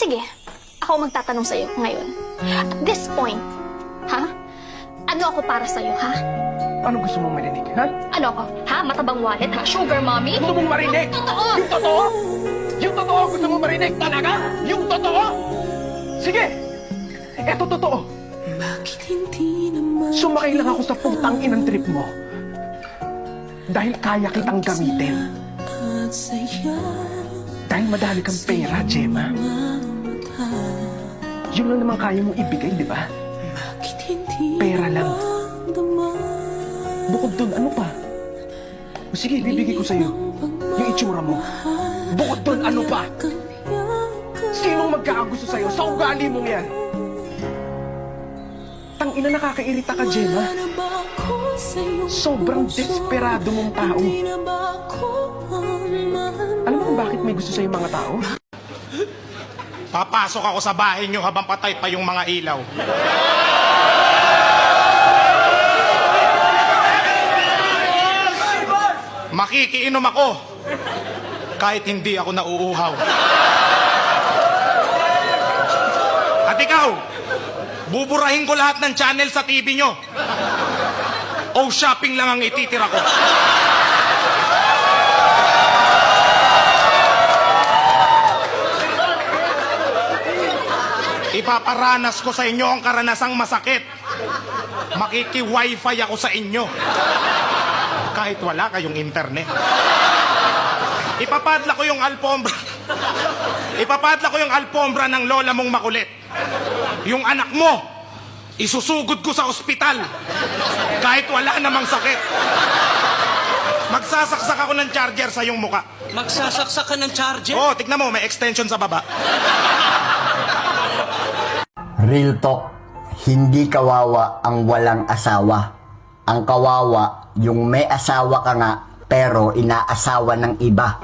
sige, ako magtatanong sa'yo ngayon. At this point, ha? Ano ako para sa'yo, ha? Ano gusto mong marinig, ha? Ano ako? Ha? Matabang wallet, ha? Sugar mommy? Gusto mong marinig? Totoo! Yung totoo? Yung totoo gusto mong marinig talaga? Yung totoo? Sige! Eto totoo. Sumakay lang ako sa putang inang trip mo. Dahil kaya kitang gamitin. Dahil madali kang pera, Gemma. Yun lang naman kaya mong ibigay, di ba? Pera lang. Bukod dun, ano pa? O sige, bibigay ko sa'yo yung itsura mo. Bukod dun, ano pa? Sinong magkakagusto sa'yo sa ugali mong yan? Tangina, nakakairita ka, Gemma. Sobrang desperado mong tao. Alam mo kung bakit may gusto sa'yo mga tao? Papasok ako sa bahay nyo habang patay pa yung mga ilaw. Makikiinom ako kahit hindi ako nauuhaw. At ikaw, buburahin ko lahat ng channel sa TV nyo. O shopping lang ang ititira ko. Ipaparanas ko sa inyo ang karanasang masakit. Makiki-wifi ako sa inyo. Kahit wala kayong internet. Ipapadla ko yung alpombra. Ipapadla ko yung alpombra ng lola mong makulit. Yung anak mo, isusugod ko sa ospital. Kahit wala namang sakit. Magsasaksak ako ng charger sa iyong muka. Magsasaksak ka ng charger? Oh, tignan mo, may extension sa baba. Real talk, hindi kawawa ang walang asawa. Ang kawawa, yung may asawa ka nga, pero inaasawa ng iba.